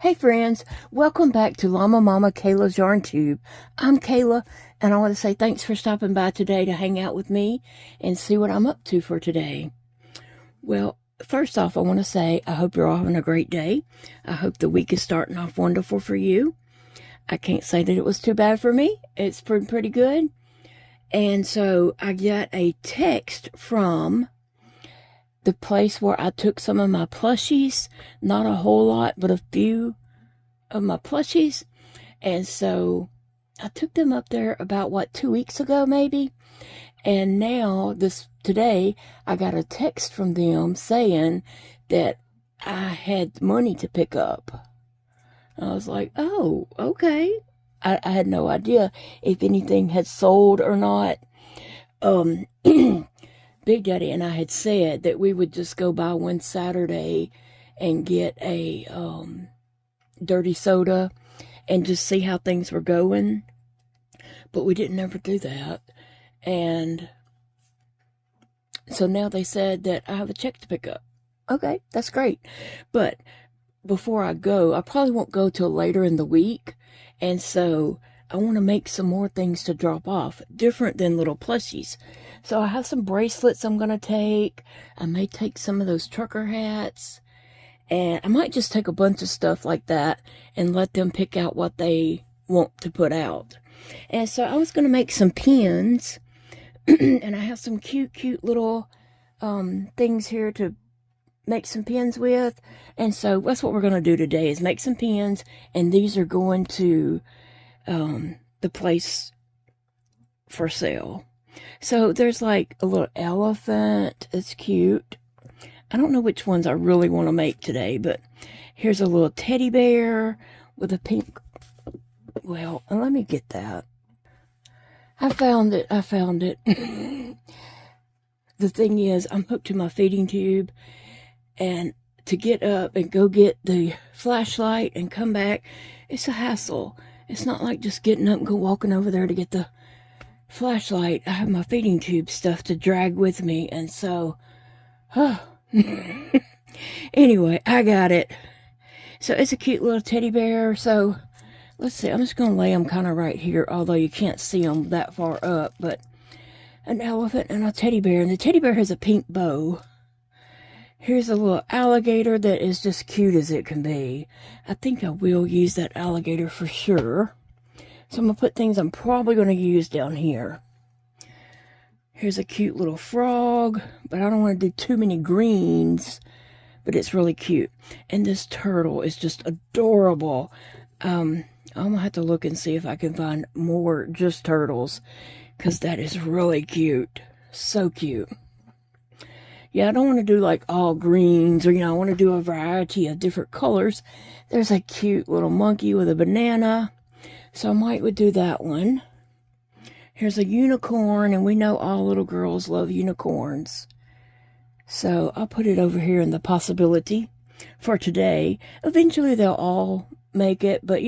Hey friends, welcome back to Llama Mama Kayla's Yarn Tube. I'm Kayla, and I want to say thanks for stopping by today to hang out with me and see what I'm up to for today. Well, first off, I want to say I hope you're all having a great day. I hope the week is starting off wonderful for you. I can't say that it was too bad for me. It's been pretty good. And so I got a text from the place where I took some of my plushies, not a whole lot, but a few of my plushies. And so I took them up there about, 2 weeks ago, maybe. And now, today, I got a text from them saying that I had money to pick up. I was like, oh, okay. I had no idea if anything had sold or not. Big Daddy and I had said that we would just go by one Saturday and get a dirty soda and just see how things were going. But we didn't ever do that. And so now they said that I have a check to pick up. Okay, that's great. But before I go, I probably won't go till later in the week. And so I want to make some more things to drop off, different than little plushies. So I have some bracelets I'm going to take. I may take some of those trucker hats. And I might just take a bunch of stuff like that and let them pick out what they want to put out. And so I was going to make some pins. And I have some cute little things here to make some pins with. And so that's what we're going to do today, is make some pins. And these are going to the place for sale. So there's like a little elephant. It's cute. I don't know which ones I really want to make today, but here's a little teddy bear with a pink. Well, let me get that. I found it. The thing is, I'm hooked to my feeding tube, and to get up and go get the flashlight and come back, it's a hassle. It's not like just getting up and go walking over there to get the flashlight. I have my feeding tube stuff to drag with me, and so, anyway, I got it. So it's a cute little teddy bear. So let's see, I'm just going to lay them kind of right here, although you can't see them that far up, but an elephant and a teddy bear, and the teddy bear has a pink bow. Here's a little alligator that is just cute as it can be. I think I will use that alligator for sure. So I'm going to put things I'm probably going to use down here. Here's a cute little frog, but I don't want to do too many greens, but it's really cute. And this turtle is just adorable. I'm going to have to look and see if I can find more just turtles, because that is really cute. So cute. Yeah, I don't want to do like all greens, or, I want to do a variety of different colors. There's a cute little monkey with a banana. So I would do that one. Here's a unicorn, and we know all little girls love unicorns. So I'll put it over here in the possibility for today. Eventually they'll all make it, but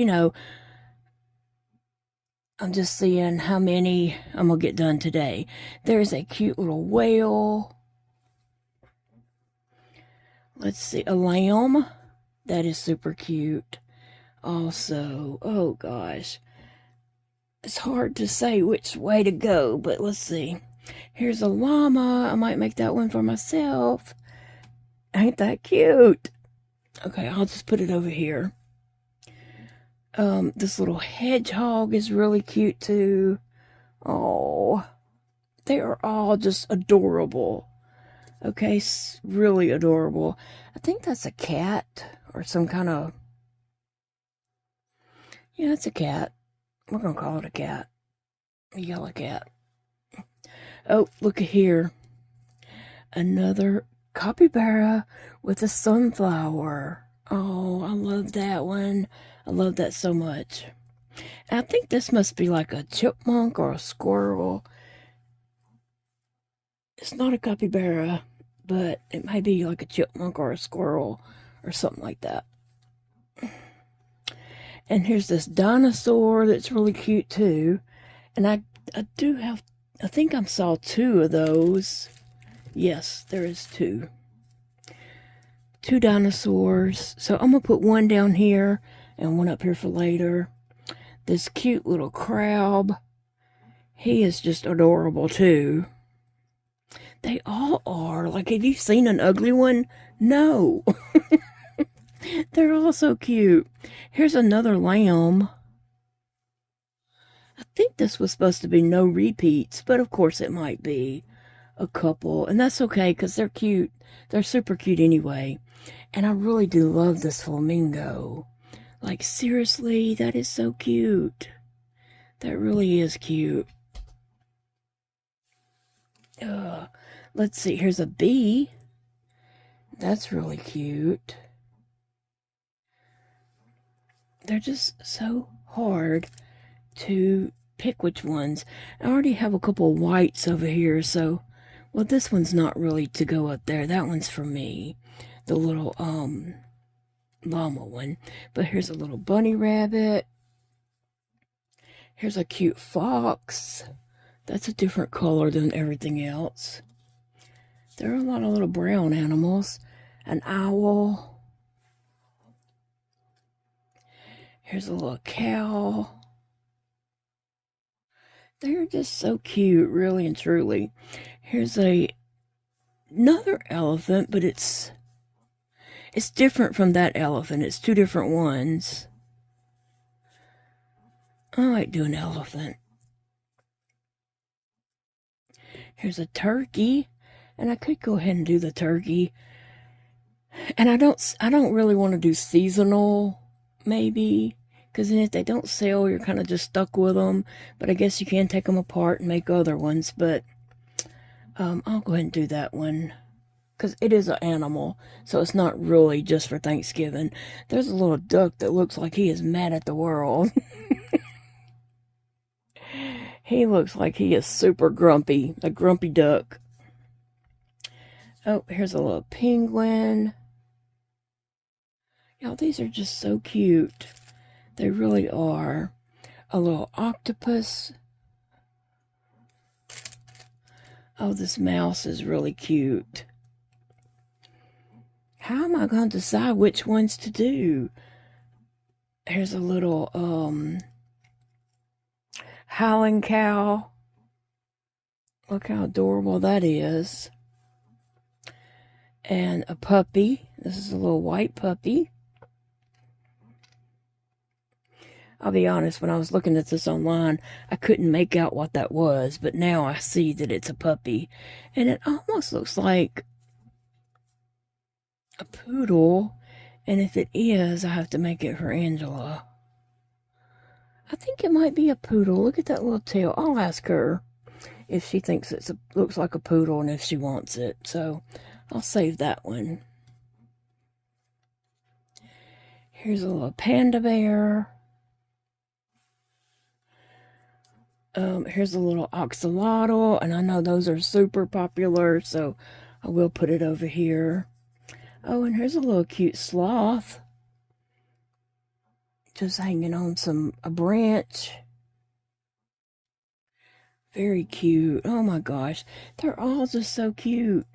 I'm just seeing how many I'm going to get done today. There's a cute little whale. Let's see, a lamb. That is super cute. Also, oh gosh, it's hard to say which way to go, but let's see. Here's a llama. I might make that one for myself. Ain't that cute? Okay, I'll just put it over here. This little hedgehog is really cute too. Oh, they are all just adorable. Okay, really adorable. I think that's a cat or some kind of... Yeah, it's a cat. We're going to call it a cat. A yellow cat. Oh, look at here. Another capybara with a sunflower. Oh, I love that one. I love that so much. And I think this must be like a chipmunk or a squirrel. It's not a capybara, but it might be like a chipmunk or a squirrel or something like that. And here's this dinosaur that's really cute too. And I think I saw two of those. Yes, there is two. 2 dinosaurs. So I'm going to put one down here and one up here for later. This cute little crab. He is just adorable too. They all are. Like, have you seen an ugly one? No. They're all so cute. Here's another lamb. I think this was supposed to be no repeats, but of course it might be a couple. And that's okay because they're cute. They're super cute anyway. And I really do love this flamingo. Like, seriously, that is so cute. That really is cute. Let's see. Here's a bee. That's really cute. They're just so hard to pick which ones. I already have a couple whites over here, so, well, this one's not really to go up there. That one's for me. The little, llama one. But here's a little bunny rabbit. Here's a cute fox. That's a different color than everything else. There are a lot of little brown animals. An owl. Here's a little cow. They're just so cute, really and truly. Here's another elephant, but it's different from that elephant. It's 2 different ones. I might do an elephant. Here's a turkey, and I could go ahead and do the turkey. And I don't really want to do seasonal, maybe, because then if they don't sell, you're kind of just stuck with them. But I guess you can take them apart and make other ones. But I'll go ahead and do that one because it is an animal, so it's not really just for Thanksgiving. There's a little duck that looks like he is mad at the world. He looks like he is super grumpy, a grumpy duck. Oh, here's a little penguin. Y'all, these are just so cute. They really are. A little octopus. Oh, this mouse is really cute. How am I going to decide which ones to do? Here's a little, howling cow. Look how adorable that is. And a puppy. This is a little white puppy. I'll be honest, when I was looking at this online, I couldn't make out what that was, but now I see that it's a puppy. And it almost looks like a poodle, and if it is, I have to make it for Angela. I think it might be a poodle. Look at that little tail. I'll ask her if she thinks it looks like a poodle and if she wants it. So I'll save that one. Here's a little panda bear. Here's a little axolotl, and I know those are super popular, so I will put it over here. Oh, and here's a little cute sloth. Just hanging on a branch. Very cute. Oh my gosh. They're all just so cute.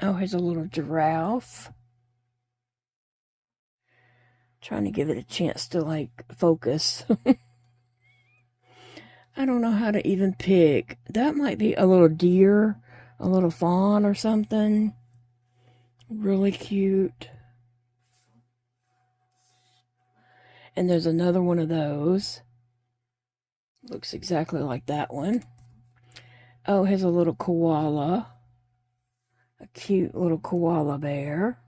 Oh, here's a little giraffe. Trying to give it a chance to, like, focus. I don't know how to even pick. That might be a little deer, a little fawn or something. Really cute. And there's another one of those. Looks exactly like that one. Oh, here's a little koala. A cute little koala bear.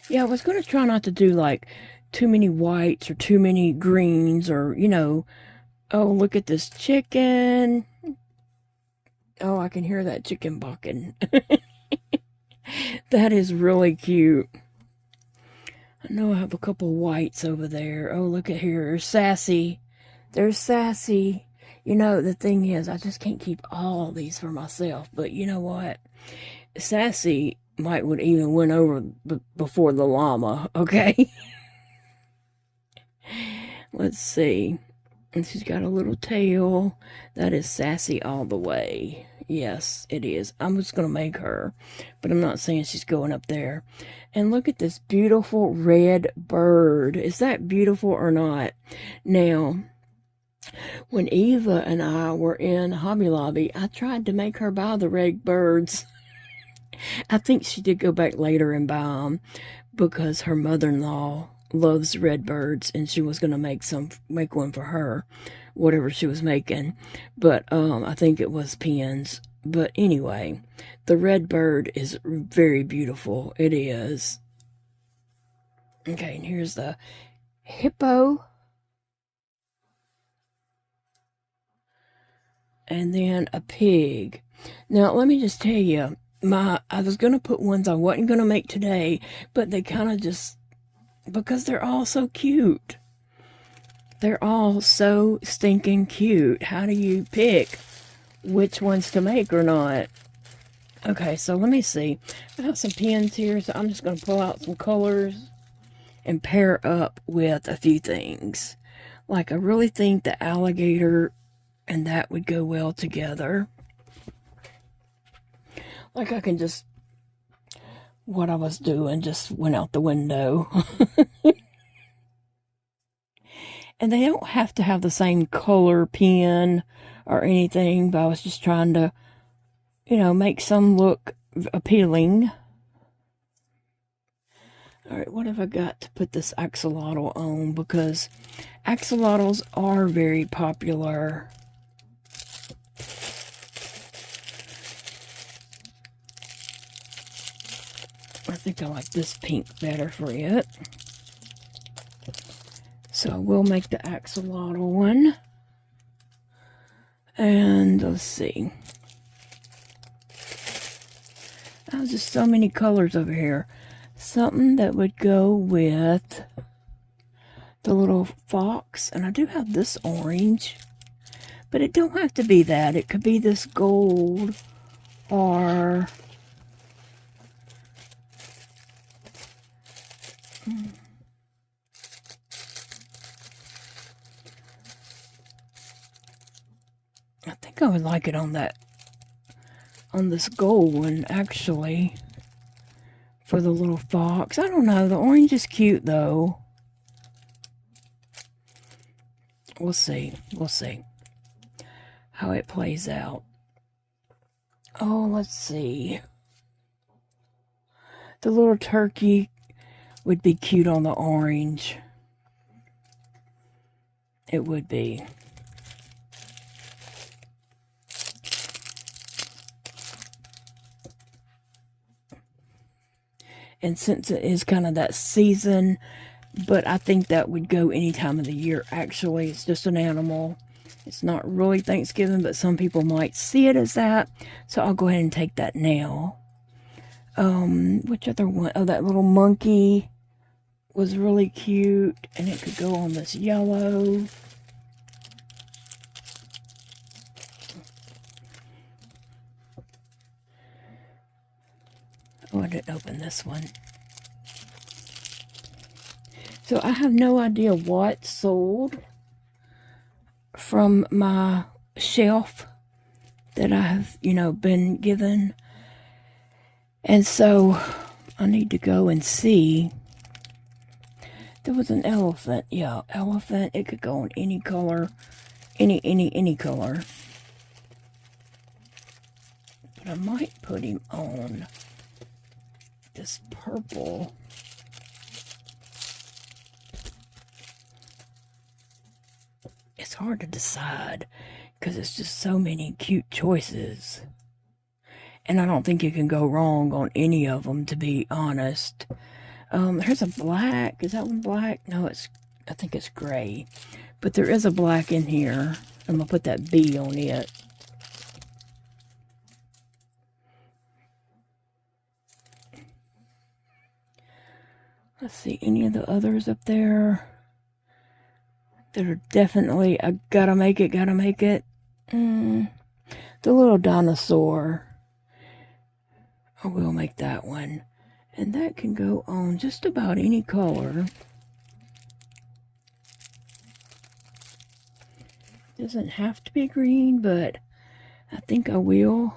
Yeah, I was going to try not to do, like, too many whites or too many greens or, you know. Oh, look at this chicken. Oh, I can hear that chicken bucking. That is really cute. I know I have a couple whites over there. Oh, look at here. There's Sassy. There's Sassy. You know, the thing is, I just can't keep all of these for myself. But you know what? Sassy would even win over before the llama, okay? Let's see. And she's got a little tail. That is Sassy all the way. Yes, it is. I'm just going to make her, but I'm not saying she's going up there. And look at this beautiful red bird. Is that beautiful or not? Now, when Eva and I were in Hobby Lobby, I tried to make her buy the red birds. I think she did go back later and buy them because her mother-in-law loves red birds and she was going to make one for her, whatever she was making. But I think it was pins. But anyway, the red bird is very beautiful. It is. Okay, and here's the hippo. And then a pig. Now, let me just tell you, I was going to put ones I wasn't going to make today, but they kind of just, because they're all so cute. They're all so stinking cute. How do you pick which ones to make or not? Okay, so let me see. I have some pins here, so I'm just going to pull out some colors and pair up with a few things. Like, I really think the alligator and that would go well together. Like, I can just, what I was doing just went out the window. And they don't have to have the same color pin or anything, but I was just trying to, you know, make some look appealing. All right, what have I got to put this axolotl on? Because axolotls are very popular. I think I like this pink better for it. So we'll make the axolotl one. And let's see. Oh, just so many colors over here. Something that would go with the little fox. And I do have this orange. But it don't have to be that. It could be this gold or... I think I would like it on this gold one, actually, for the little fox. I don't know. The orange is cute, though. We'll see. We'll see how it plays out. Oh, let's see. The little turkey would be cute on the orange. It would be. And since it is kind of that season, but I think that would go any time of the year, actually. It's just an animal. It's not really Thanksgiving, but some people might see it as that. So I'll go ahead and take that now. Which other one? Oh, that little monkey was really cute. And it could go on this yellow. Oh, I didn't open this one. So I have no idea what sold from my shelf that I've, been given. And so I need to go and see. There was an elephant. Yeah, elephant. It could go on any color. Any color. But I might put him on this purple. It's hard to decide because it's just so many cute choices. And I don't think you can go wrong on any of them, to be honest. There's a black. Is that one black? No, I think it's gray. But there is a black in here. I'm going to put that B on it. Let's see, any of the others up there that are definitely, I gotta make it. The little dinosaur. I will make that one. And that can go on just about any color. Doesn't have to be green, but I think I will.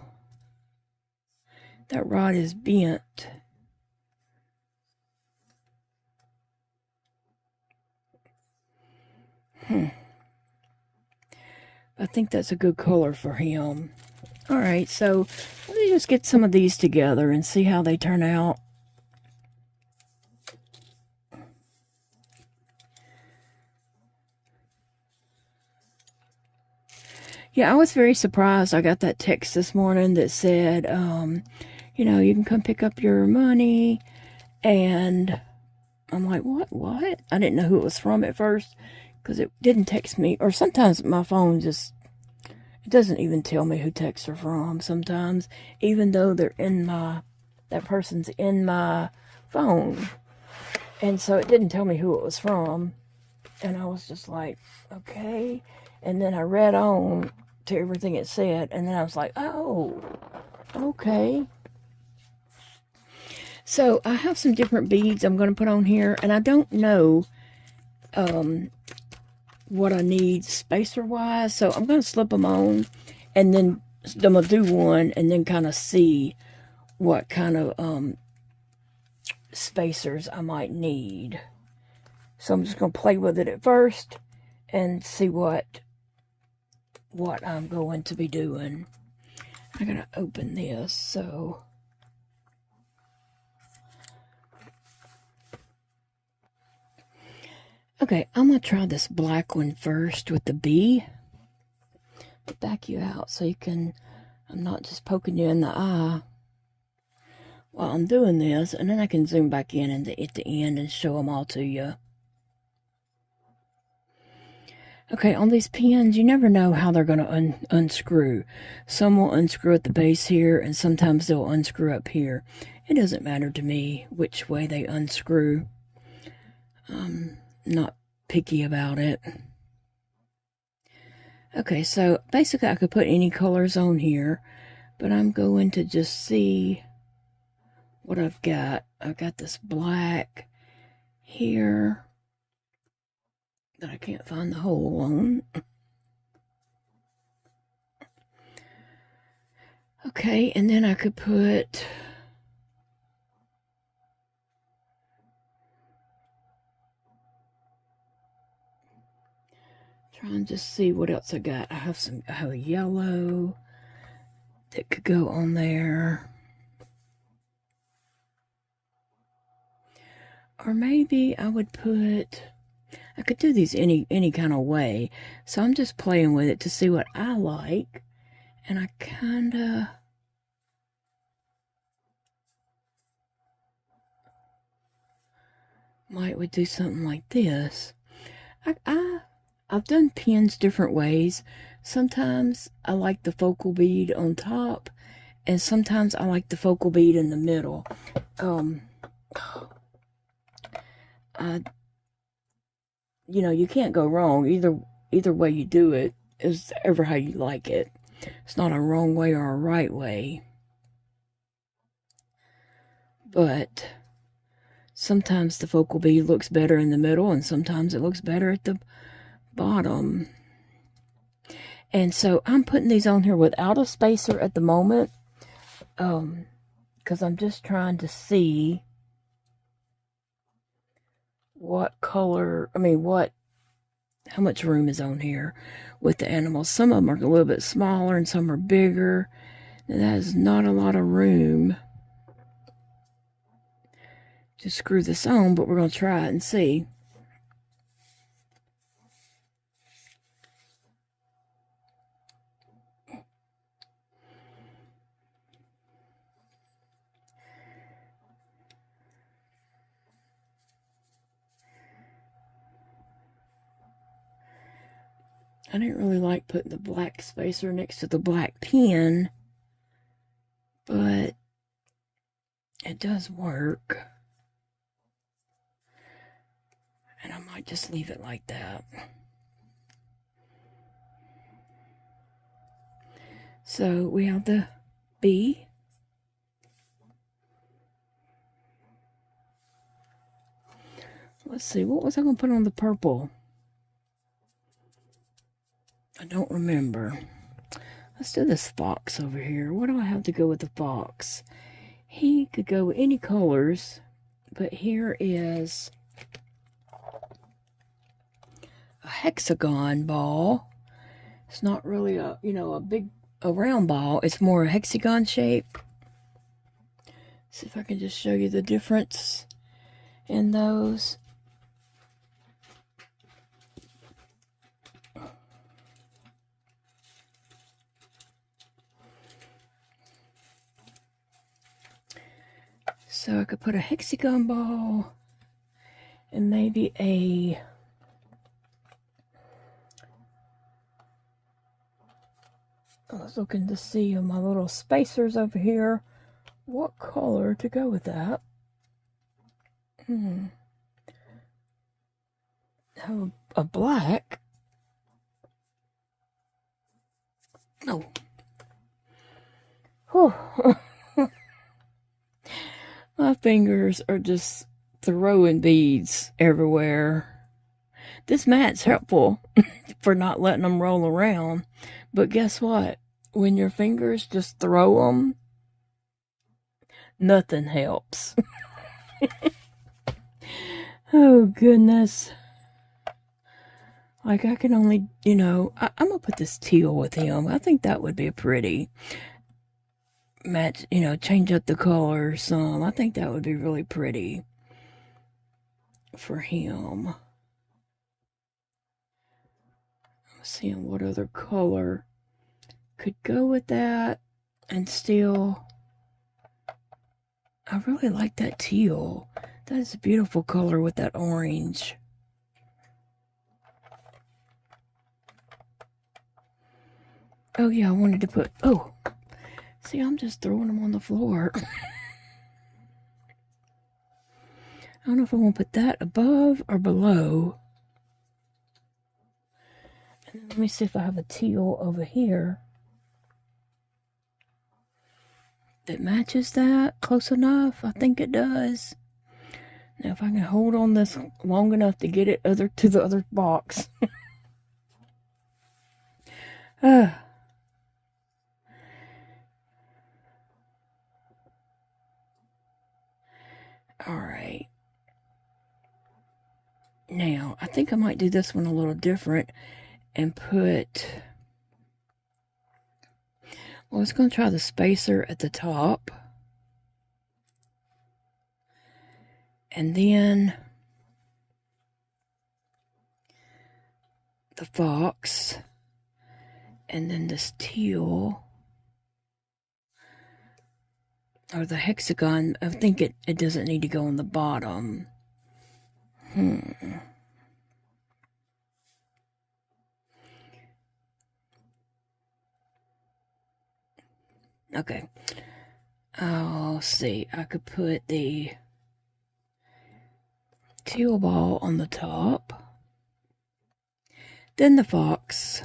That rod is bent. I think that's a good color for him. All right, so let me just get some of these together and see how they turn out. Yeah, I was very surprised. I got that text this morning that said, you know, you can come pick up your money. And I'm like, what? I didn't know who it was from at first because it didn't text me. Or sometimes my phone just, it doesn't even tell me who texts are from sometimes, even though they're in my, that person's in my phone. And so it didn't tell me who it was from. And I was just like, okay. And then I read on to everything it said, and then I was like, oh, okay. So I have some different beads I'm going to put on here, and I don't know what I need spacer-wise, so I'm going to slip them on, and then I'm going to do one, and then kind of see what kind of spacers I might need. So I'm just going to play with it at first, and see what I'm going to be doing. I gotta open this, so okay, I'm gonna try this black one first with the bee. Back you out so you can, I'm not just poking you in the eye while I'm doing this, and then I can zoom back in and at the end and show them all to you. Okay, on these pins, you never know how they're going to unscrew. Some will unscrew at the base here, and sometimes they'll unscrew up here. It doesn't matter to me which way they unscrew. I'm not picky about it. Okay, so basically I could put any colors on here, but I'm going to just see what I've got. I've got this black here that I can't find the hole on. Okay, and then I could put try and just see what else I got. I have a yellow that could go on there. Or maybe I would put, I could do these any kind of way. So I'm just playing with it to see what I like. And I kinda would do something like this. I've done pins different ways. Sometimes I like the focal bead on top, and sometimes I like the focal bead in the middle. You know, you can't go wrong. Either way you do it is ever how you like it. It's not a wrong way or a right way. But sometimes the focal bead looks better in the middle, and sometimes it looks better at the bottom. And so I'm putting these on here without a spacer at the moment, because I'm just trying to see what color, how much room is on here with the animals. Some of them are a little bit smaller and some are bigger. And that is not a lot of room to screw this on, but we're going to try it and see. I didn't really like putting the black spacer next to the black pin, but it does work. And I might just leave it like that. So we have the bee. Let's see, what was I going to put on the purple? I don't remember. Let's do this fox over here. What do I have to go with the fox? He could go with any colors, but here is a hexagon ball. It's not really a, you know, a round ball. It's more a hexagon shape. See if I can just show you the difference in those. So I could put a hexagon ball and maybe a I was looking to see my little spacers over here. What color to go with that? Have a black. No. Oh. My fingers are just throwing beads everywhere. This mat's helpful for not letting them roll around. But guess what? When your fingers just throw them, nothing helps. Oh, goodness. Like, I can only, you know, I'm going to put this teal with him. I think that would be a pretty match, you know, change up the color some. I think that would be really pretty for him. I'm seeing what other color could go with that and still, I really like that teal. That is a beautiful color with that orange. Oh yeah, I wanted to put, oh, see, I'm just throwing them on the floor. I don't know if I want to put that above or below. And then let me see if I have a teal over here that matches that close enough. I think it does. Now if I can hold on this long enough to get it to the other box. All right. Now, I think I might do this one a little different and put, well, I was going to try the spacer at the top. And then the fox. And then this teal. Or the hexagon. I think it doesn't need to go on the bottom. Okay. I'll see. I could put the teal ball on the top. Then the fox.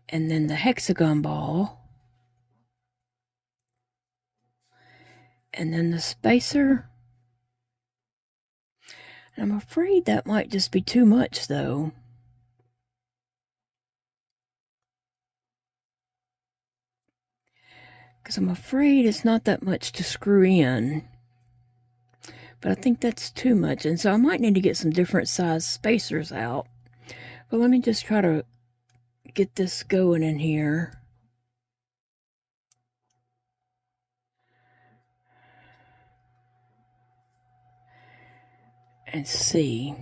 And then the hexagon ball. And then the spacer. And I'm afraid that might just be too much, though. Because I'm afraid it's not that much to screw in. But I think that's too much. And so I might need to get some different size spacers out. But let me just try to get this going in here. And see.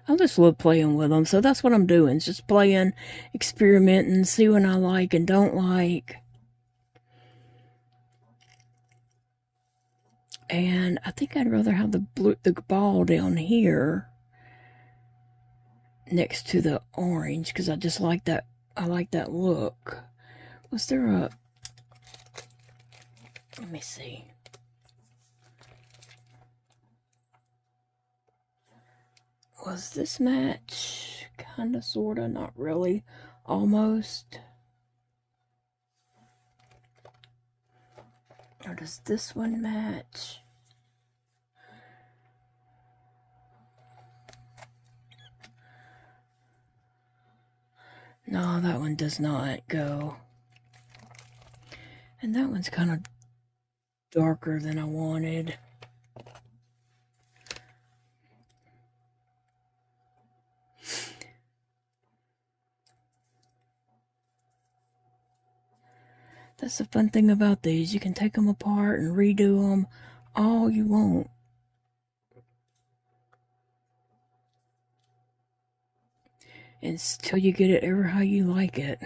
I just love playing with them, so that's what I'm doing. It's just playing, experimenting, see what I like and don't like. And I think I'd rather have the ball down here next to the orange because I just like that. I like that look. Was there a? Let me see. Was this match kind of, sort of, not really, almost? Or does this one match? No, that one does not go. And that one's kind of darker than I wanted. That's the fun thing about these. You can take them apart and redo them all you want. Until you get it ever how you like it.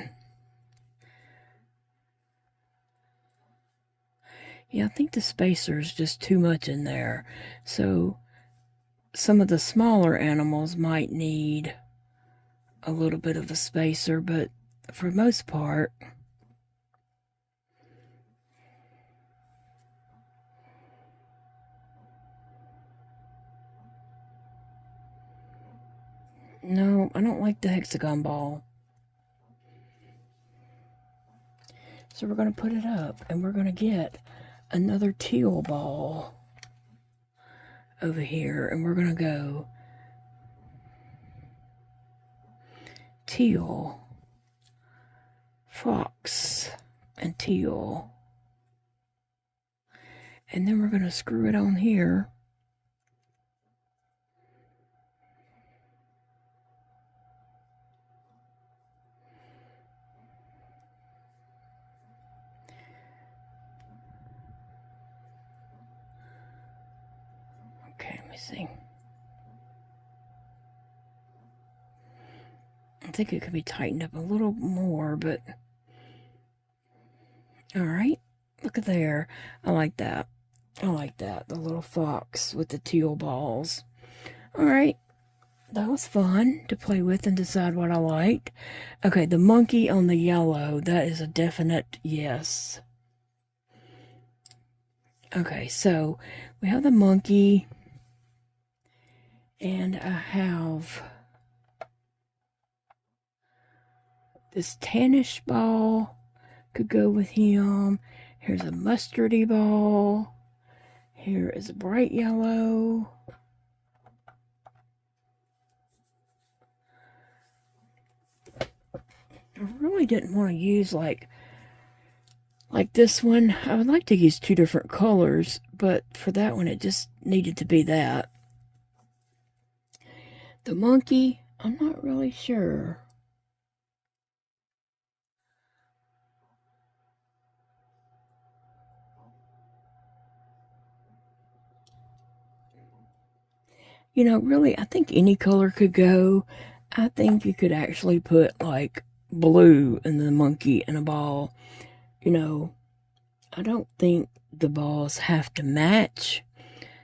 Yeah, I think the spacer is just too much in there. So some of the smaller animals might need a little bit of a spacer, but for the most part, no, I don't like the hexagon ball. So we're going to put it up, and we're going to get another teal ball over here, and we're going to go teal, fox, and teal. And then we're going to screw it on here. Okay, let me see. I think it could be tightened up a little more, but all right, look at there. I like that. I like that. The little fox with the teal balls. All right, that was fun to play with and decide what I liked. Okay, the monkey on the yellow, that is a definite yes. Okay, so we have the monkey, and I have this tannish ball could go with him. Here's a mustardy ball. Here is a bright yellow. I really didn't want to use like this one. I would like to use two different colors, but for that one it just needed to be that. The monkey, I'm not really sure. You know, really, I think any color could go. I think you could actually put like blue in the monkey and a ball. You know, I don't think the balls have to match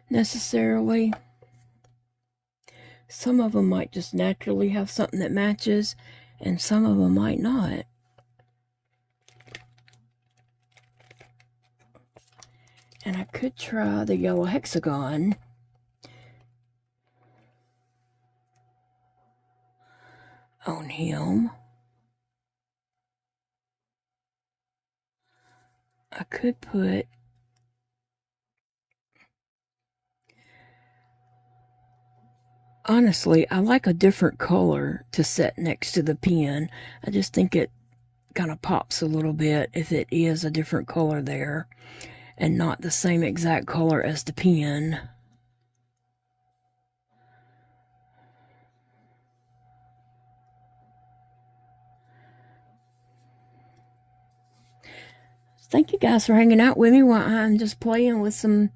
necessarily. Some of them might just naturally have something that matches, and some of them might not. And I could try the yellow hexagon. On him. I could put honestly, I like a different color to set next to the pen. I just think it kind of pops a little bit if it is a different color there and not the same exact color as the pen. Thank you guys for hanging out with me while I'm just playing with some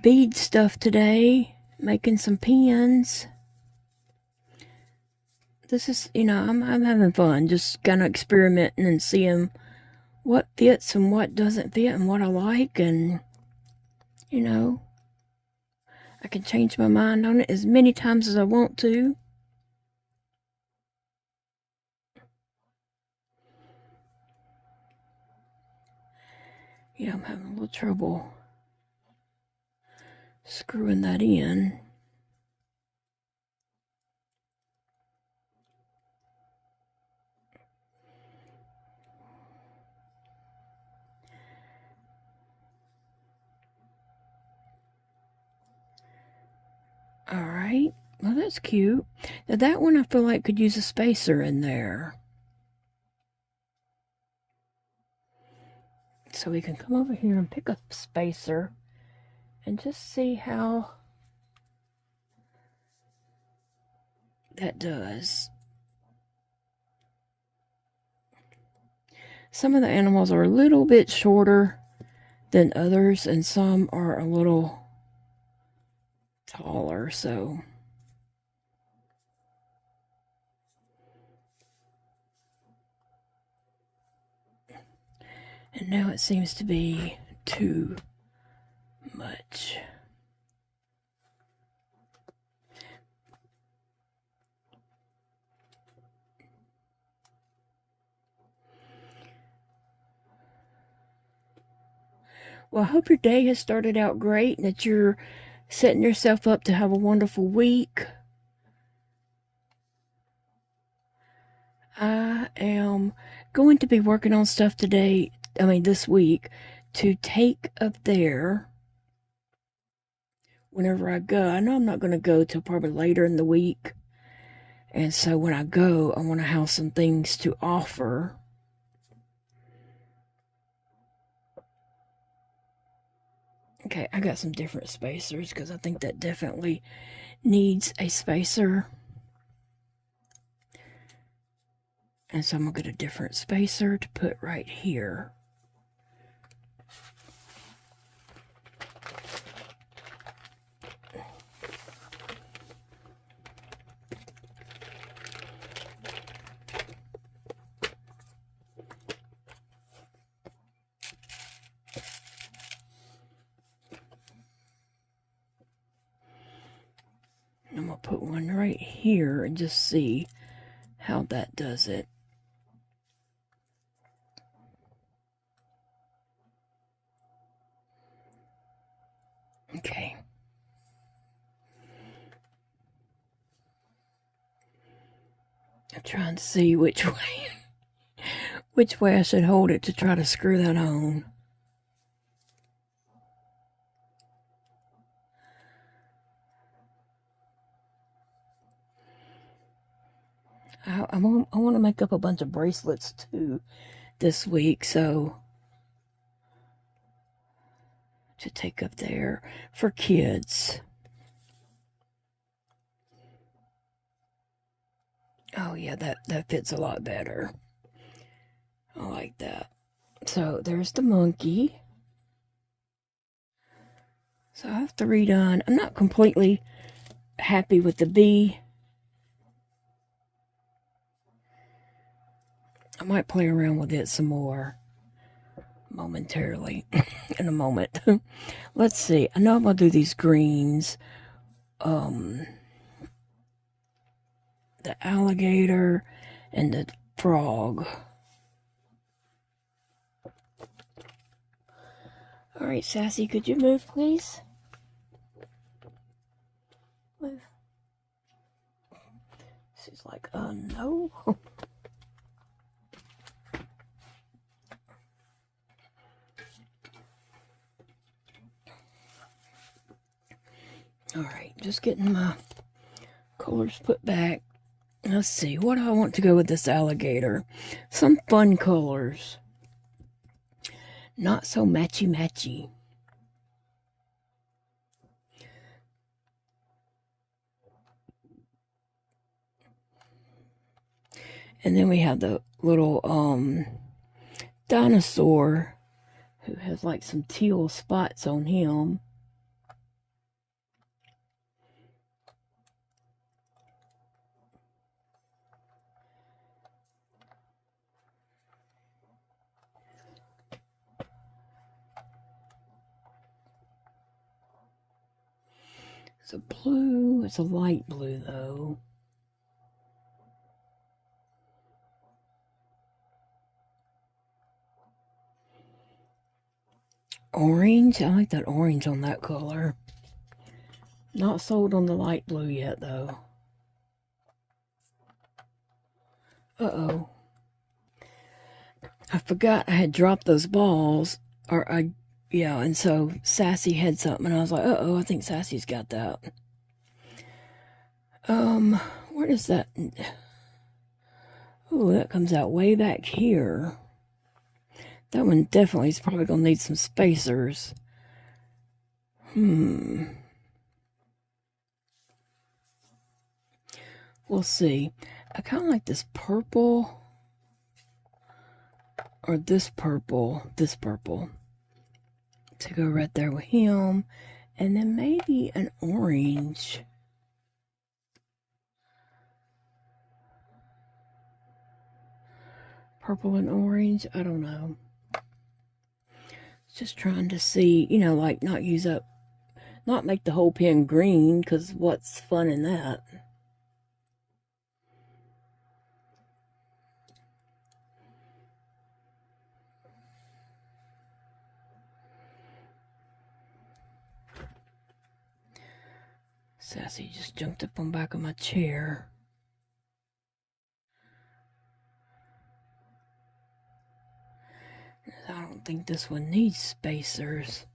bead stuff today, making some pens. This is, you know, I'm having fun, just kind of experimenting and seeing what fits and what doesn't fit and what I like, and, you know, I can change my mind on it as many times as I want to. Yeah, I'm having a little trouble screwing that in. All right. Well, that's cute. Now, that one I feel like could use a spacer in there. So we can come over here and pick a spacer and just see how that does. Some of the animals are a little bit shorter than others, and some are a little taller, so and now it seems to be too much. Well, I hope your day has started out great and that you're setting yourself up to have a wonderful week. I am going to be working on stuff this week, to take up there whenever I go. I know I'm not going to go till probably later in the week. And so when I go, I want to have some things to offer. Okay, I got some different spacers because I think that definitely needs a spacer. And so I'm going to get a different spacer to put right here. I'm going to put one right here and just see how that does it. Okay. I'll try and see which way I should hold it to try to screw that on. I want to make up a bunch of bracelets too this week, so to take up there for kids. Oh yeah, that fits a lot better. I like that. So there's the monkey. So I have 3 done. I'm not completely happy with the bee. I might play around with it some more momentarily in a moment. Let's see. I know I'm going to do these greens. The alligator and the frog. All right, Sassy, could you move, please? Move. She's like, no. All right, just getting my colors put back. Let's see, what do I want to go with this alligator? Some fun colors. Not so matchy-matchy. And then we have the little dinosaur who has like some teal spots on him. It's a blue. It's a light blue though. Orange. I like that orange on that color. Not sold on the light blue yet though. Uh-oh. I forgot I had dropped those balls. Yeah, and so Sassy had something, and I was like, uh-oh, I think Sassy's got that. Where does that... Oh, that comes out way back here. That one definitely is probably going to need some spacers. We'll see. I kind of like this purple. Or this purple. To go right there with him. And then maybe an orange. Purple and orange. I don't know. Just trying to see, you know, like not make the whole pen green, because what's fun in that? Sassy just jumped up on the back of my chair. I don't think this one needs spacers.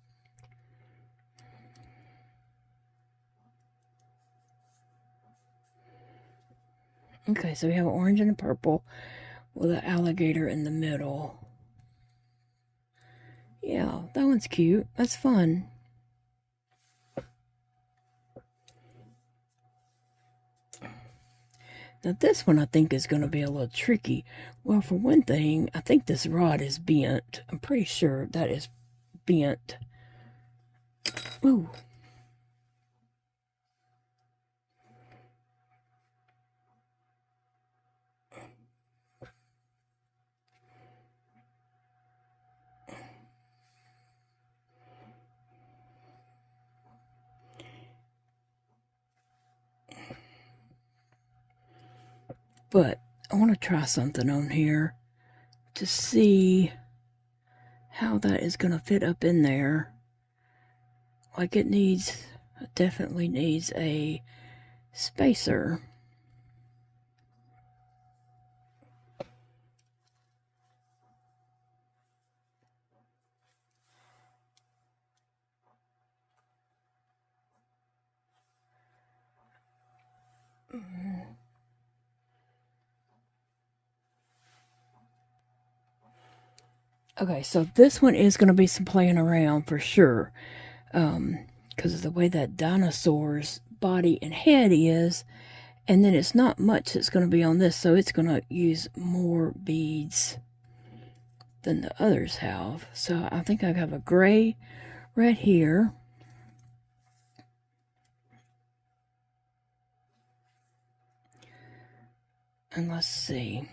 Okay, so we have an orange and a purple with an alligator in the middle. Yeah, that one's cute. That's fun. Now this one I think is going to be a little tricky. Well, for one thing, I think this rod is bent. I'm pretty sure that is bent. Ooh. But I want to try something on here to see how that is going to fit up in there. Like it definitely needs a spacer. Okay, so this one is going to be some playing around for sure. Because of the way that dinosaur's body and head is. And then it's not much that's going to be on this, so it's going to use more beads than the others have. So I think I have a gray right here. And let's see.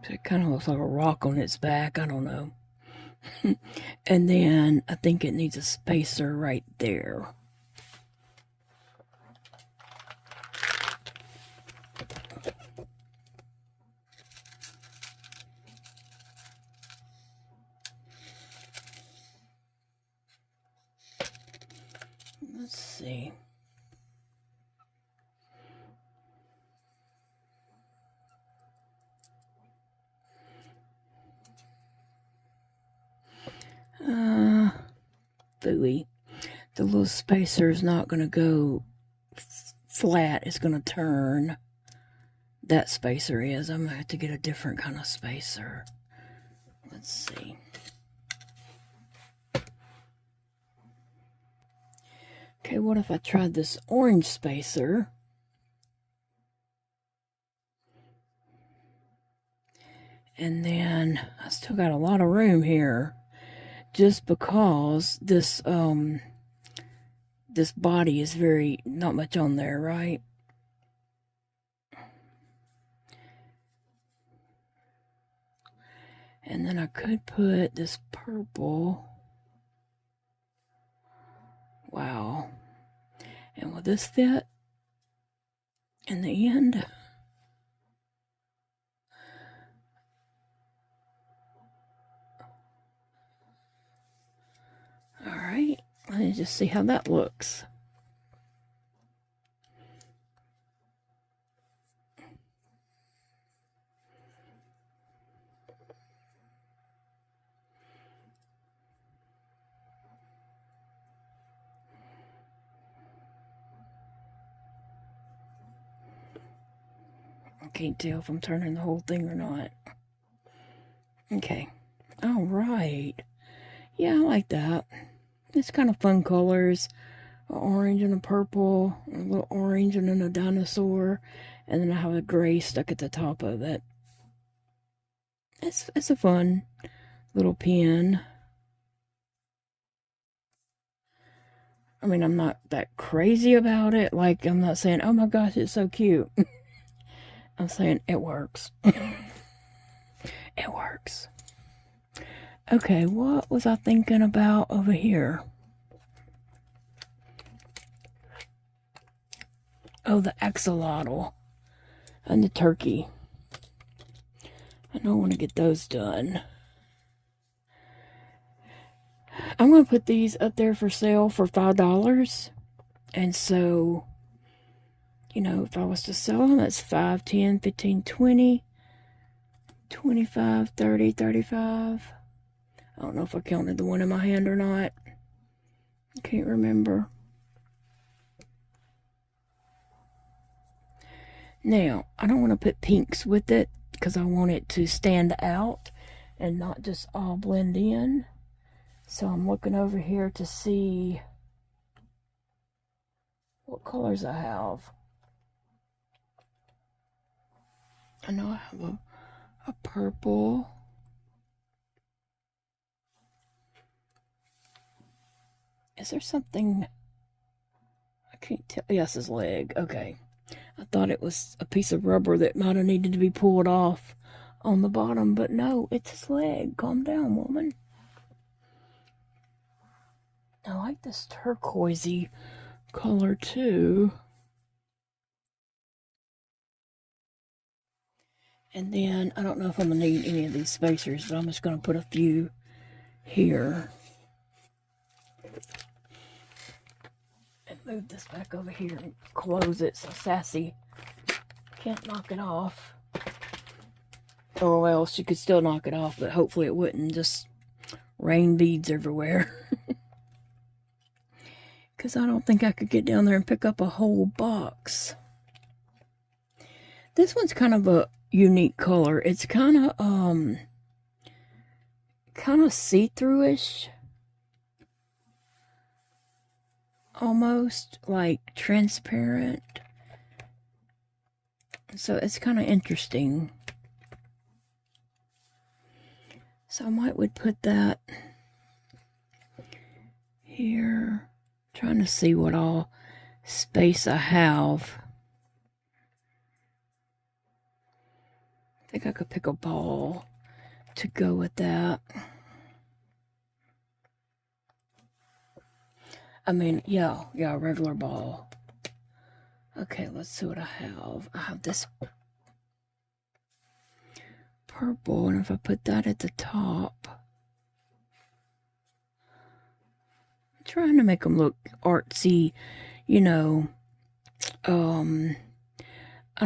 It kind of looks like a rock on its back. I don't know. And then I think it needs a spacer right there. Let's see. Booey. The little spacer is not going to go flat. It's going to turn. That spacer is. I'm going to have to get a different kind of spacer. Let's see. Okay, what if I tried this orange spacer? And then I still got a lot of room here. Just because this this body is not much on there, right? And then I could put this purple. Wow. And will this fit in the end? All right, let me just see how that looks. can't tell if I'm turning the whole thing or not. Okay. All right. Yeah, I like that. It's kind of fun colors. An orange and a purple, a little orange and then a dinosaur, and then I have a gray stuck at the top of it. It's a fun little pen. I mean, I'm not that crazy about it. Like, I'm not saying, oh my gosh, it's so cute. I'm saying it works. It works. Okay, what was I thinking about over here? Oh, the axolotl and the turkey. I don't want to get those done. I'm going to put these up there for sale for $5. And so, you know, if I was to sell them, that's 5, 10, 15, 20, 25, 30, 35. I don't know if I counted the one in my hand or not. I can't remember. Now, I don't want to put pinks with it because I want it to stand out and not just all blend in. So I'm looking over here to see what colors I have. I know I have a purple. Is there something? I can't tell. Yes, his leg. Okay. I thought it was a piece of rubber that might have needed to be pulled off on the bottom, but no, it's his leg. Calm down, woman. I like this turquoisey color too. And then, I don't know if I'm going to need any of these spacers, but I'm just going to put a few here. And move this back over here and close it so Sassy can't knock it off. Or well, she could still knock it off, but hopefully it wouldn't just rain beads everywhere. Because I don't think I could get down there and pick up a whole box. This one's kind of a unique color. It's kind of see-through-ish. Almost like transparent. So it's kind of interesting. So I would put that here. Trying to see what all space I have. I think I could pick a ball to go with that. I mean, yeah, a regular ball. Okay, let's see what I have. I have this purple, and if I put that at the top, I'm trying to make them look artsy, you know. I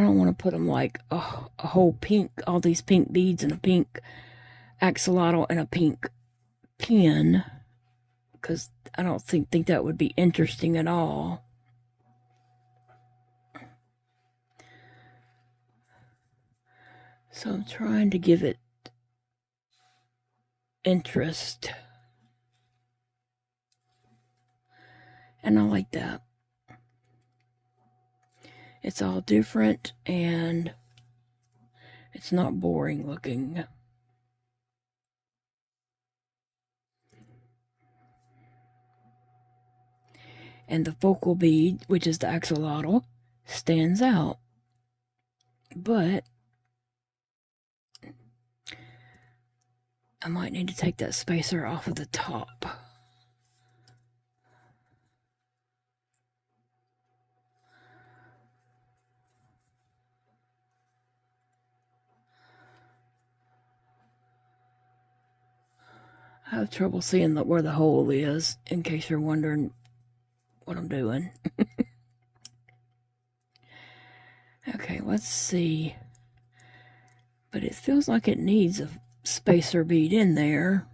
don't want to put them like a whole pink, all these pink beads and a pink axolotl and a pink pin, because I don't think that would be interesting at all. So I'm trying to give it interest. And I like that. It's all different and it's not boring looking. And the focal bead, which is the axolotl, stands out. But I might need to take that spacer off of the top. I have trouble seeing where the hole is, in case you're wondering what I'm doing. Okay, let's see. But it feels like it needs a spacer bead in there.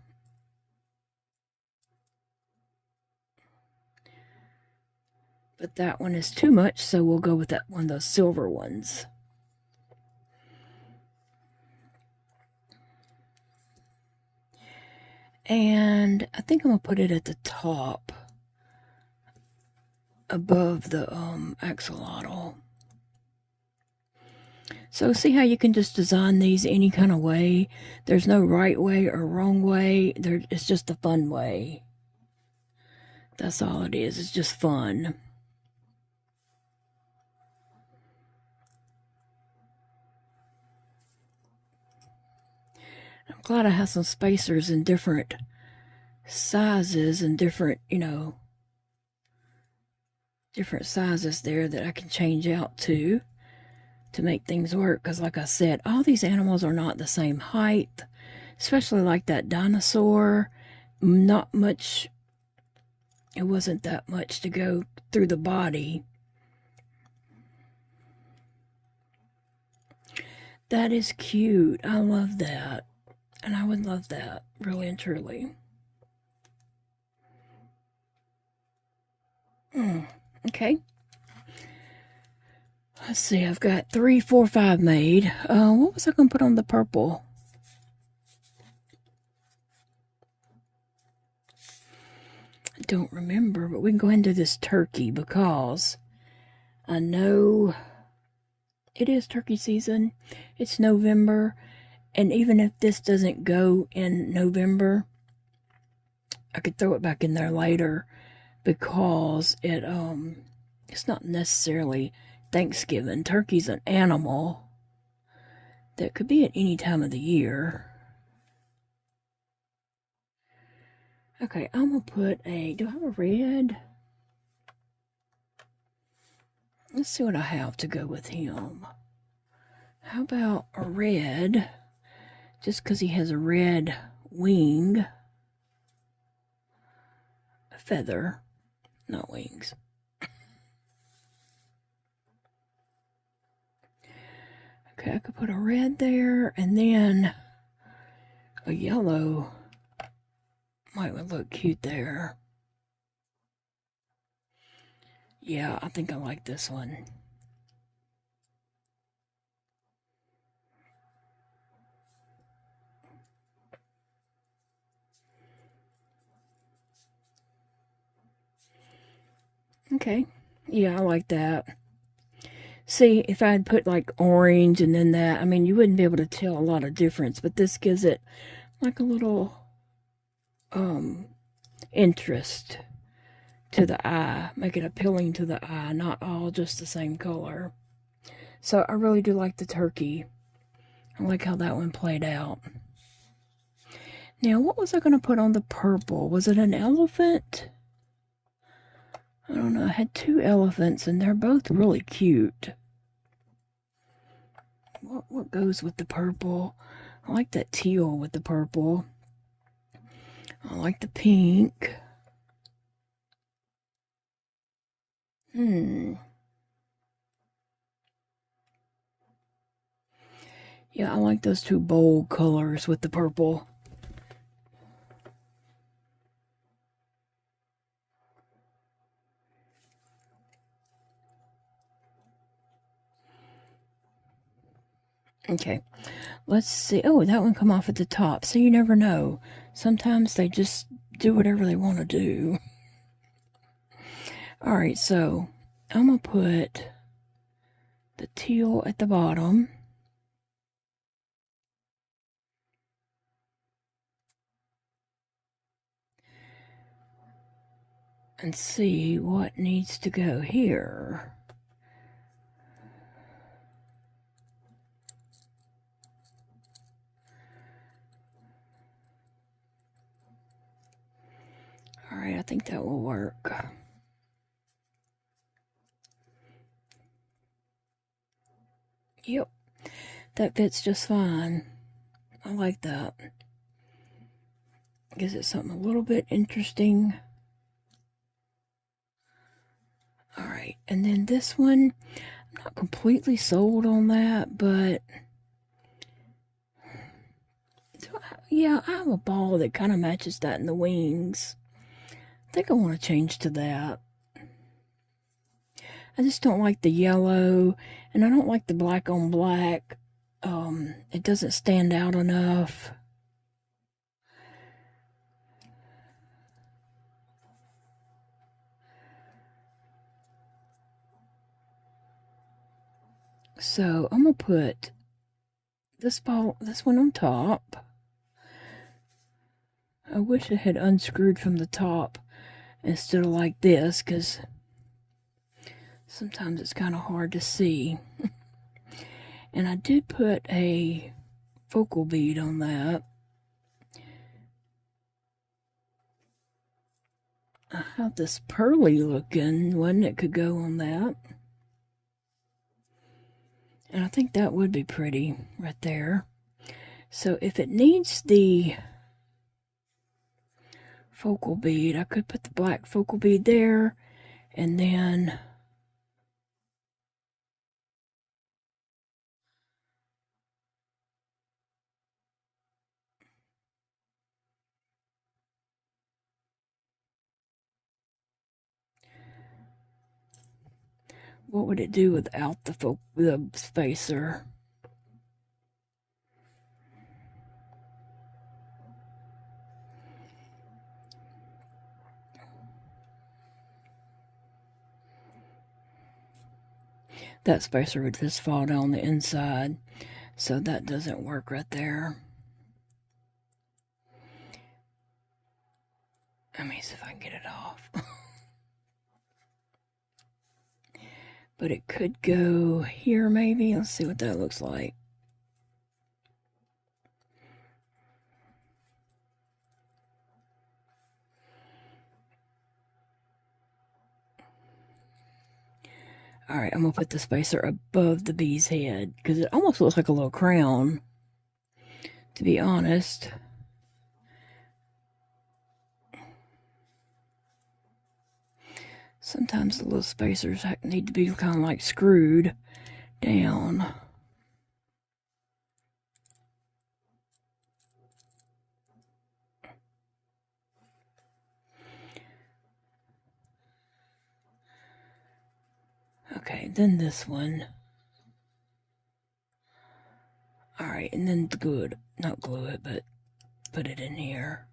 But that one is too much, so we'll go with that one, those silver ones. And I think I'm going to put it at the top above the axolotl. So see how you can just design these any kind of way? There's no right way or wrong way. It's just a fun way. That's all it is. It's just fun. I'm glad I have some spacers in different sizes and different, different sizes there that I can change out to make things work. Because like I said, all these animals are not the same height, especially like that dinosaur. Not much, it wasn't that much to go through the body. That is cute. I love that. And I would love that, really and truly. Okay. Let's see, I've got 3, 4, 5 made. What was I going to put on the purple? I don't remember, but we can go into this turkey because I know it is turkey season. It's November, and even if this doesn't go in November, I could throw it back in there later because it's not necessarily Thanksgiving. Turkey's an animal that could be at any time of the year. Okay, I'm gonna put do I have a red? Let's see what I have to go with him. How about a red? Just because he has a red wing. A feather, not wings. Okay, I could put a red there, and then a yellow might look cute there. Yeah, I think I like this one. Okay, yeah, I like that. See, if I had put like orange and then that, I mean, you wouldn't be able to tell a lot of difference, but this gives it like a little interest to the eye, make it appealing to the eye, not all just the same color. So I really do like the turkey. I like how that one played out. Now, what was I going to put on the purple? Was it an elephant? I don't know. I had 2 elephants, and they're both really cute. What goes with the purple? I like that teal with the purple. I like the pink. Yeah, I like those 2 bold colors with the purple. Okay, let's see. Oh, that one come off at the top. So you never know. Sometimes they just do whatever they want to do. All right, so I'm going to put the teal at the bottom. And see what needs to go here. All right, I think that will work. Yep, that fits just fine. I like that. Gives it something a little bit interesting. All right, and then this one, I'm not completely sold on that, but yeah, I have a ball that kind of matches that in the wings. I think I want to change to that. I just don't like the yellow, and I don't like the black on black. It doesn't stand out enough. So I'm going to put this one on top. I wish it had unscrewed from the top instead of like this, because sometimes it's kind of hard to see. And I did put a focal bead on that. I have this pearly looking one that could go on that. And I think that would be pretty right there. So if it needs the focal bead, I could put the black focal bead there, and then what would it do without the spacer? That spacer would just fall down the inside, so that doesn't work right there. Let me see if I can get it off. But it could go here maybe. Let's see what that looks like. Alright, I'm going to put the spacer above the bee's head, because it almost looks like a little crown, to be honest. Sometimes the little spacers need to be kind of like screwed down. Okay, then this one. Alright, and then not glue it, but put it in here.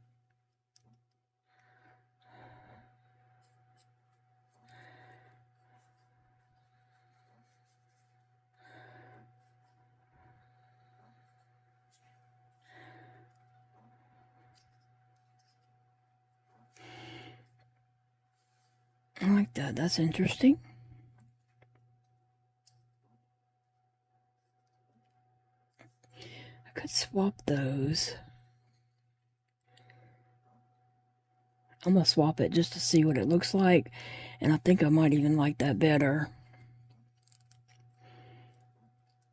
I like that. That's interesting. I could swap those. I'm going to swap it just to see what it looks like. And I think I might even like that better.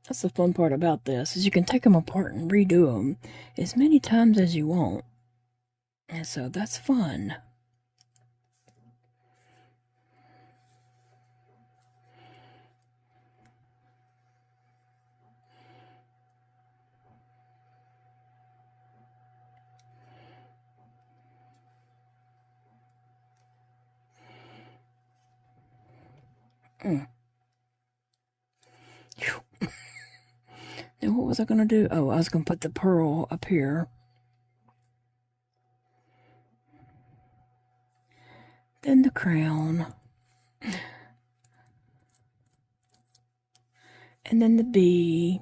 That's the fun part about this, is you can take them apart and redo them as many times as you want. And so that's fun. Now what was I going to do? Oh, I was going to put the pearl up here. Then the crown. And then the bee.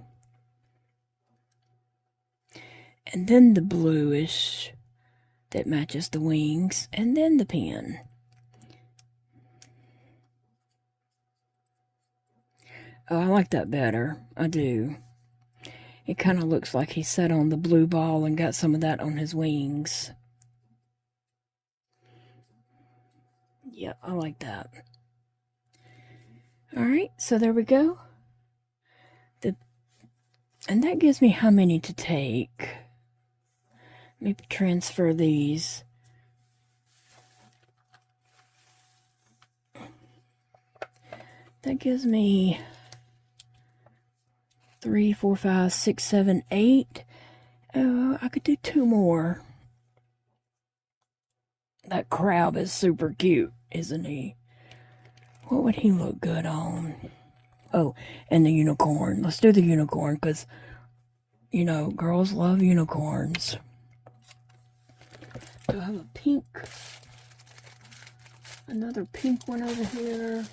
And then the bluish that matches the wings. And then the pin. Oh, I like that better. I do. It kind of looks like he sat on the blue ball and got some of that on his wings. Yeah, I like that. Alright, so there we go. And that gives me how many to take. Let me transfer these. That gives me 3, 4, 5, 6, 7, 8. I could do 2 more. That crab is super cute, isn't he? What would he look good on? Oh, and the unicorn. Let's do the unicorn, because, you know, girls love unicorns. Do I have a pink? Another pink one over here.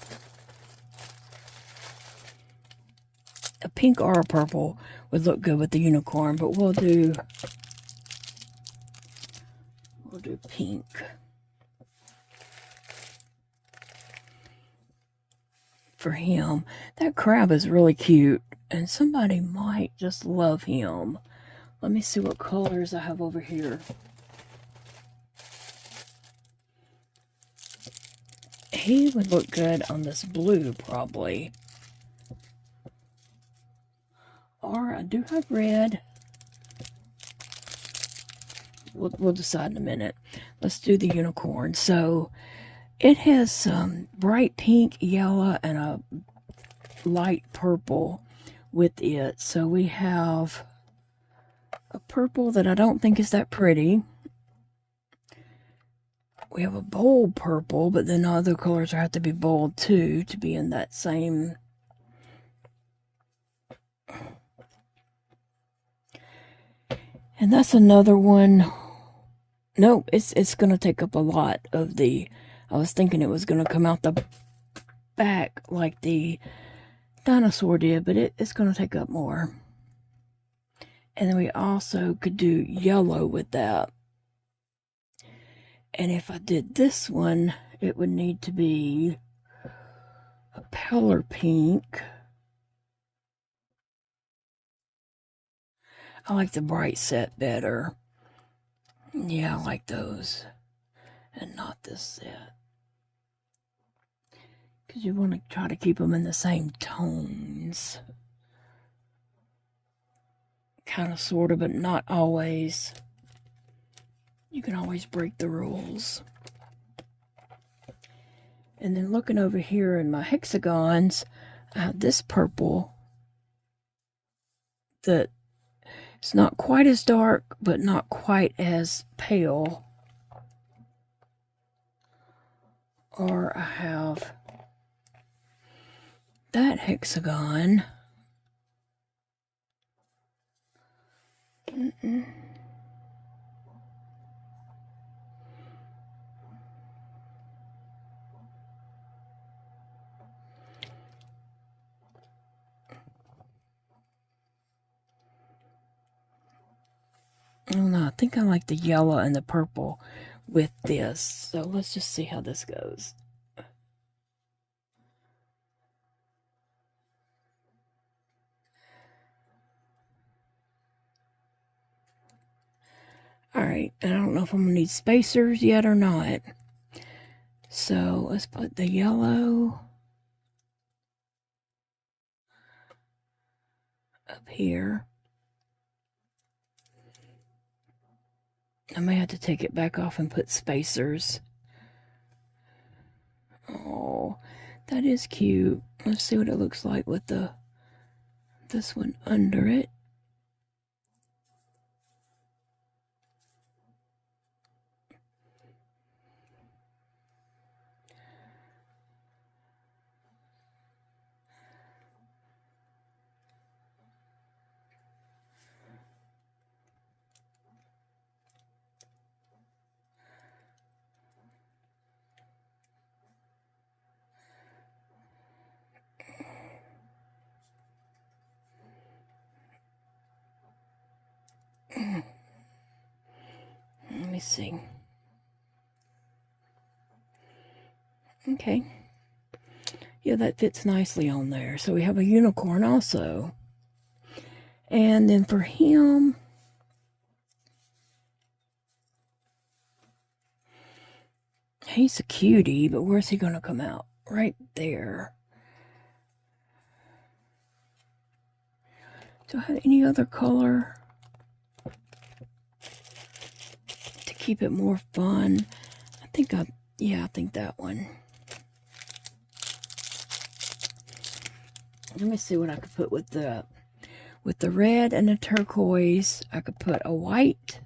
pink or a purple would look good with the unicorn, but we'll do pink. For him. That crab is really cute, and somebody might just love him. Let me see what colors I have over here. He would look good on this blue, probably. Or I do have red. We'll decide in a minute. Let's do the unicorn. So it has some bright pink, yellow, and a light purple with it. So we have a purple that I don't think is that pretty. We have a bold purple, but then other colors have to be bold too to be in that same. And that's another one. No, it's going to take up a lot of the. I was thinking it was going to come out the back like the dinosaur did, but it's going to take up more. And then we also could do yellow with that. And if I did this one, it would need to be a paler pink. I like the bright set better. Yeah, I like those. And not this set. Because you want to try to keep them in the same tones. Kind of, sort of, but not always. You can always break the rules. And then looking over here in my hexagons, I have this purple that it's not quite as dark, but not quite as pale. Or I have that hexagon. I don't know, I think I like the yellow and the purple with this. So let's just see how this goes. Alright, I don't know if I'm going to need spacers yet or not. So let's put the yellow up here. I may have to take it back off and put spacers. Oh, that is cute. Let's see what it looks like with this one under it. Let me see. Okay. Yeah, that fits nicely on there. So we have a unicorn also. And then for him, he's a cutie, but where's he going to come out? Right there. Do I have any other color to keep it more fun? I think that one. Let me see what I could put with the red and the turquoise. I could put a white.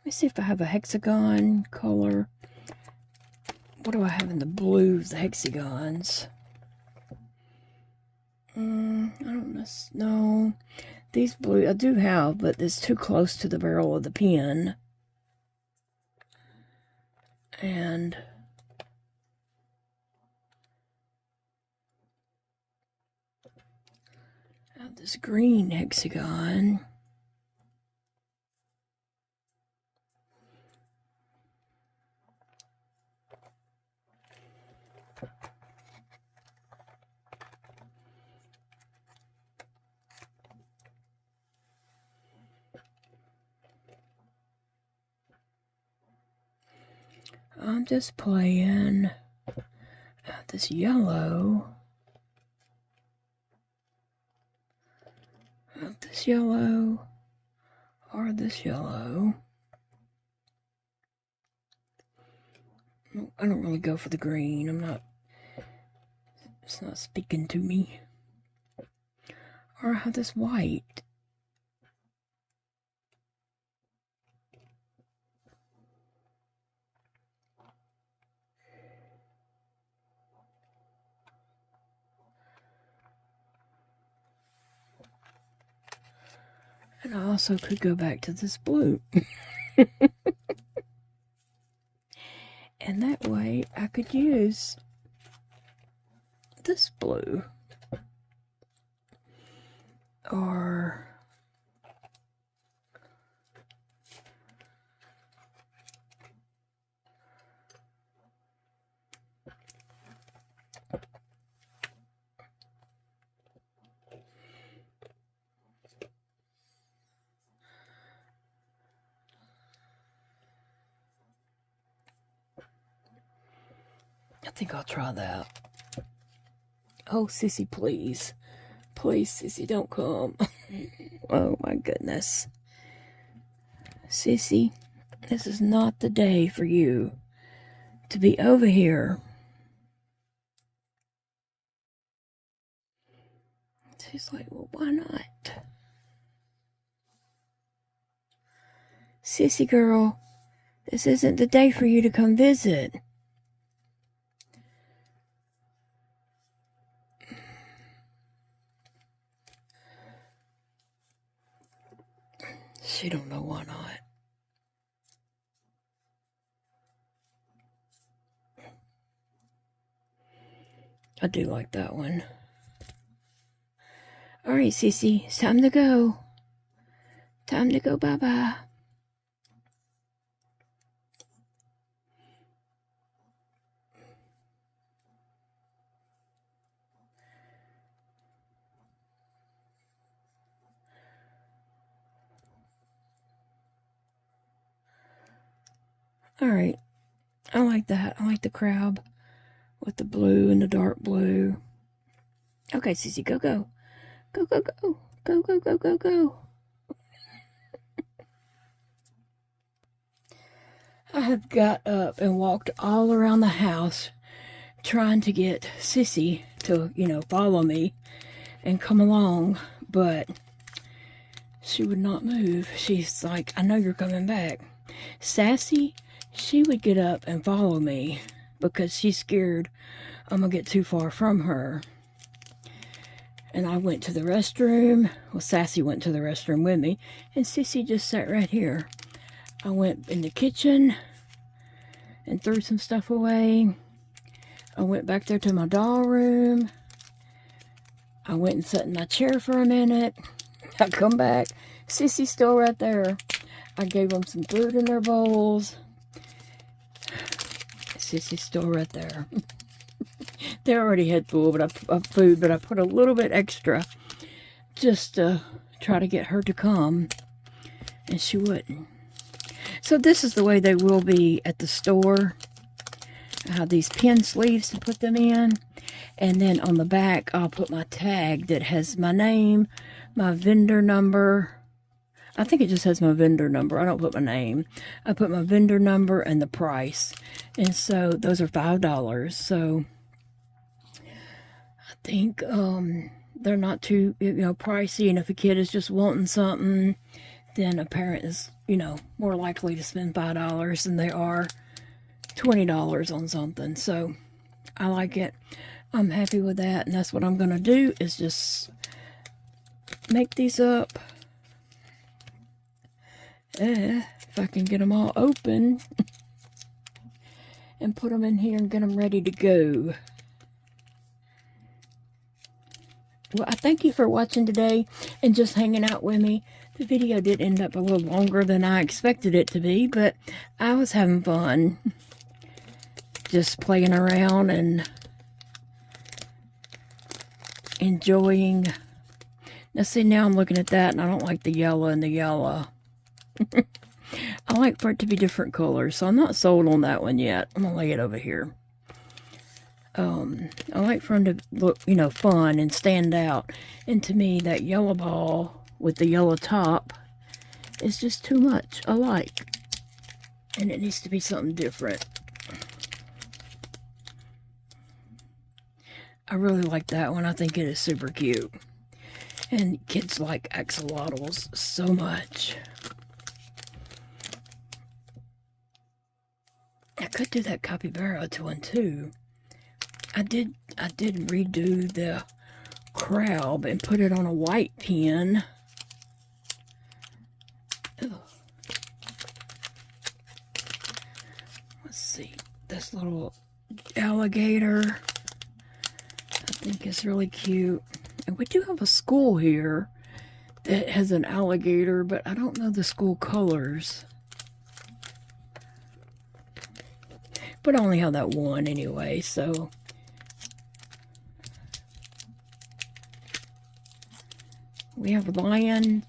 Let me see if I have a hexagon color. What do I have in the blues, the hexagons? I don't know. No, these blue I do have, but it's too close to the barrel of the pen. And I have this green hexagon. I'm just playing this yellow, this yellow, or this yellow. I don't really go for the green. It's not speaking to me. Or I have this white. And I also could go back to this blue. And that way I could use this blue. Or I think I'll try that. Oh, Sissy, please. Please, Sissy, don't come. Oh, my goodness. Sissy, this is not the day for you to be over here. She's like, well, why not? Sissy girl, this isn't the day for you to come visit. She don't know why not. I do like that one. All right, Sissy, it's time to go. Time to go bye-bye. All right, I like that. I like the crab with the blue and the dark blue. Okay, Sissy, go, go. Go, go, go. Go, go, go, go, go. I have got up and walked all around the house trying to get Sissy to, follow me and come along, but she would not move. She's like, I know you're coming back. Sassy, she would get up and follow me because she's scared I'm going to get too far from her. And I went to the restroom. Well, Sassy went to the restroom with me, and Sissy just sat right here. I went in the kitchen and threw some stuff away. I went back there to my doll room. I went and sat in my chair for a minute. I come back. Sissy's still right there. I gave them some food in their bowls. Sissy's still right there. They already had full of food, but I put a little bit extra just to try to get her to come, and she wouldn't. So this is the way they will be at the store. I have these pin sleeves to put them in, and then on the back I'll put my tag that has my name, my vendor number. I think it just has my vendor number. I don't put my name. I put my vendor number and the price, and so those are $5. So I think they're not too pricey, and if a kid is just wanting something then a parent is, you know, more likely to spend $5 than they are $20 on something. So I like it. I'm happy with that, and that's what I'm going to do, is just make these up. If I can get them all open and put them in here and get them ready to go. Well, I thank you for watching today and just hanging out with me. The video did end up a little longer than I expected it to be, but I was having fun. Just playing around and enjoying. Now see, now I'm looking at that and I don't like the yellow and the yellow. I like for it to be different colors, so I'm not sold on that one yet. I'm gonna lay it over here. I like for them to look, you know, fun and stand out. And to me, that yellow ball with the yellow top is just too much alike. And it needs to be something different. I really like that one. I think it is super cute. And kids like axolotls so much. I could do that capybara to one too. I did redo the crab and put it on a white pin. Ugh. Let's see. This little alligator, I think is really cute. And we do have a school here that has an alligator, but I don't know the school colors. But I only have that one anyway, so. We have a lion.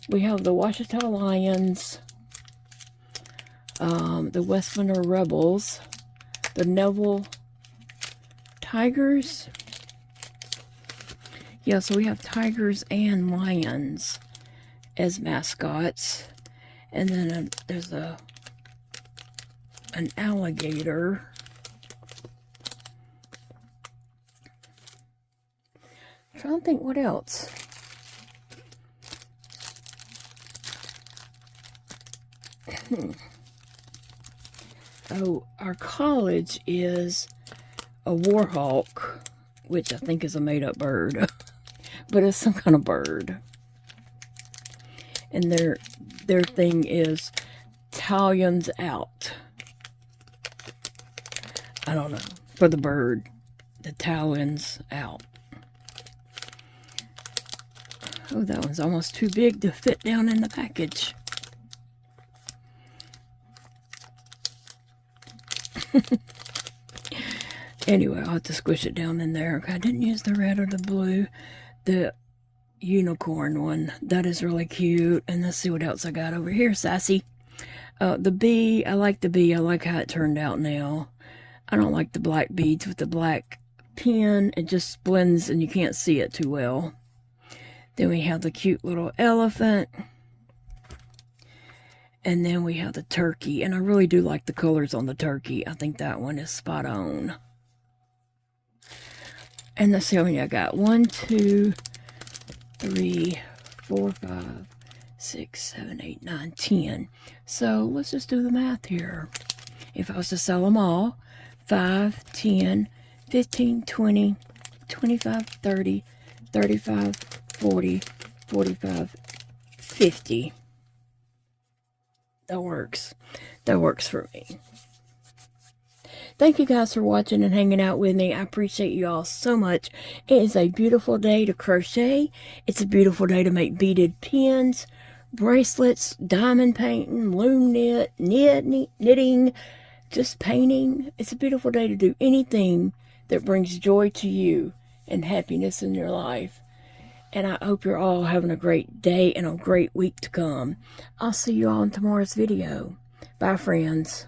We have the Washita Lions. The Westminster Rebels. The Neville Tigers. Yeah, so we have tigers and lions as mascots. And then there's an alligator. I'm trying to think what else. Oh, our college is a warhawk, which I think is a made-up bird. But it's some kind of bird. And their thing is Italians out. I don't know. For the bird. The Italians out. Oh, that one's almost too big to fit down in the package. Anyway, I'll have to squish it down in there. I didn't use the red or the blue. The unicorn one. That is really cute. And let's see what else I got over here, sassy. The bee. I like the bee. I like how it turned out now. I don't like the black beads with the black pin. It just blends and you can't see it too well. Then we have the cute little elephant. And then we have the turkey. And I really do like the colors on the turkey. I think that one is spot on. And let's see how many I got. 1, 2, 3, 4, 5, 6, 7, 8, 9, 10. So let's just do the math here. If I was to sell them all, 5, 10, 15, 20, 25, 30, 35, 40, 45, 50. That works. That works for me. Thank you guys for watching and hanging out with me. I appreciate you all so much. It is a beautiful day to crochet. It's a beautiful day to make beaded pins, bracelets, diamond painting, loom knitting, just painting. It's a beautiful day to do anything that brings joy to you and happiness in your life. And I hope you're all having a great day and a great week to come. I'll see you all in tomorrow's video. Bye, friends.